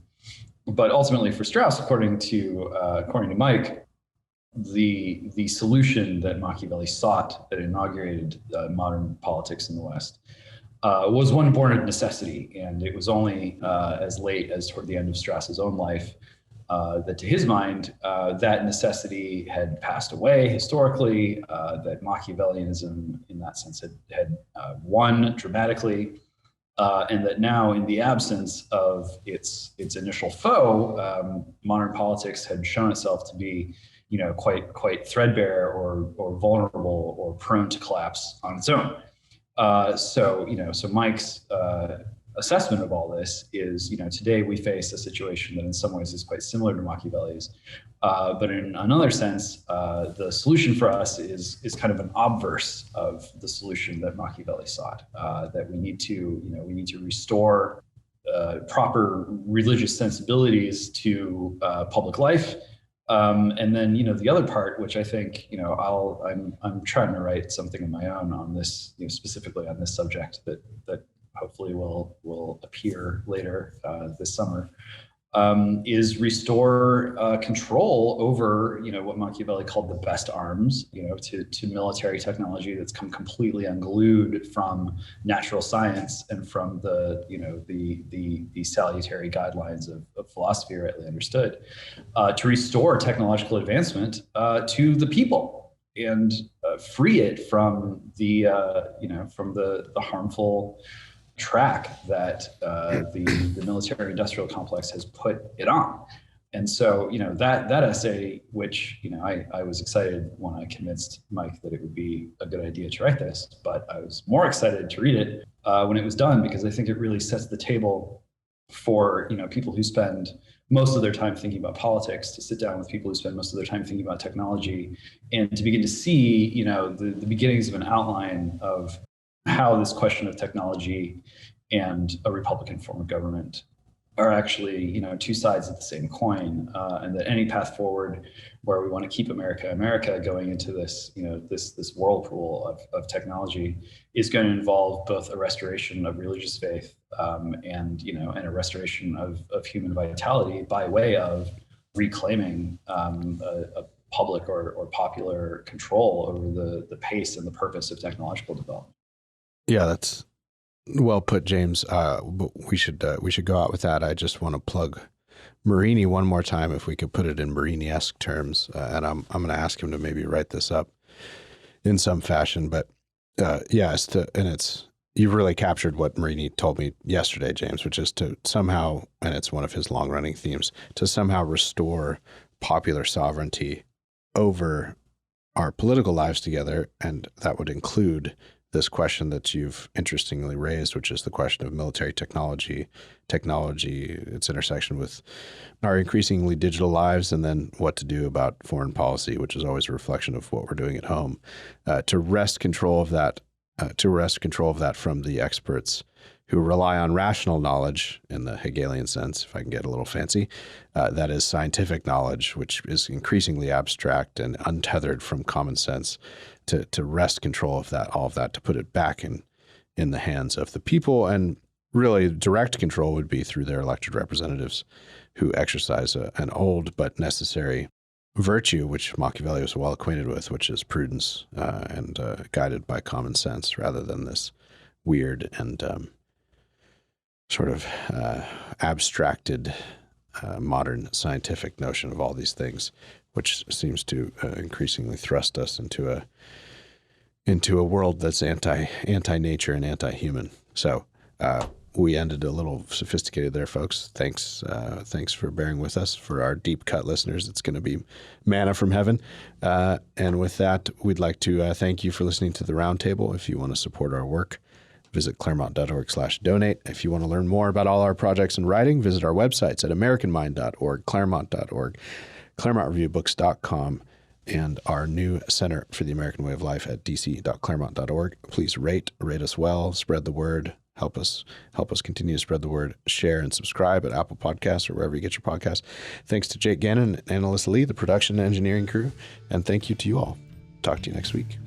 But ultimately, for Strauss, according to Mike, the solution that Machiavelli sought that inaugurated modern politics in the West was one born of necessity, and it was only as late as toward the end of Strauss's own life that, to his mind, that necessity had passed away historically, that Machiavellianism, in that sense, had won dramatically, and that now, in the absence of its initial foe, modern politics had shown itself to be, quite threadbare or vulnerable or prone to collapse on its own. So Mike's assessment of all this is, today we face a situation that in some ways is quite similar to Machiavelli's, but in another sense, the solution for us is kind of an obverse of the solution that Machiavelli sought. That we need to restore proper religious sensibilities to public life. And then, the other part, which I think, I'm trying to write something of my own on this, specifically on this subject that hopefully will appear later this summer, is restore control over, what Machiavelli called the best arms, to military technology that's come completely unglued from natural science and from the salutary guidelines of philosophy, rightly understood, to restore technological advancement to the people and free it from the harmful track that the military-industrial complex has put it on. And so, that essay, which, I was excited when I convinced Mike that it would be a good idea to write this, but I was more excited to read it when it was done, because I think it really sets the table for, people who spend most of their time thinking about politics, to sit down with people who spend most of their time thinking about technology, and to begin to see, the beginnings of an outline of how this question of technology and a Republican form of government are actually, two sides of the same coin, and that any path forward where we want to keep America going into this, this whirlpool of technology is going to involve both a restoration of religious faith and a restoration of human vitality by way of reclaiming a public or popular control over the pace and the purpose of technological development. Yeah, that's well put, James. But we should go out with that. I just want to plug Marini one more time, if we could put it in Marini-esque terms, and I'm going to ask him to maybe write this up in some fashion. But you've really captured what Marini told me yesterday, James, which is to somehow, and it's one of his long-running themes, to somehow restore popular sovereignty over our political lives together, and that would include this question that you've interestingly raised, which is the question of military technology, its intersection with our increasingly digital lives, and then what to do about foreign policy, which is always a reflection of what we're doing at home, to wrest control of that from the experts who rely on rational knowledge in the Hegelian sense, if I can get a little fancy, that is scientific knowledge, which is increasingly abstract and untethered from common sense, to wrest control of all of that, to put it back in the hands of the people. And really direct control would be through their elected representatives, who exercise an old but necessary virtue, which Machiavelli was well acquainted with, which is prudence and guided by common sense, rather than this weird and sort of abstracted modern scientific notion of all these things, which seems to increasingly thrust us into a world that's anti-nature and anti-human. So we ended a little sophisticated there, folks. Thanks for bearing with us. For our deep cut listeners, it's going to be manna from heaven. And with that, we'd like to thank you for listening to the Roundtable. If you want to support our work, visit claremont.org/donate. If you want to learn more about all our projects and writing, visit our websites at americanmind.org, claremont.org, claremontreview.books.com, and our new Center for the American Way of Life at dc.claremont.org. Please rate us well, spread the word, help us continue to spread the word, share and subscribe at Apple Podcasts or wherever you get your podcasts. Thanks to Jake Gannon and Alyssa Lee, the production and engineering crew, and thank you to you all. Talk to you next week.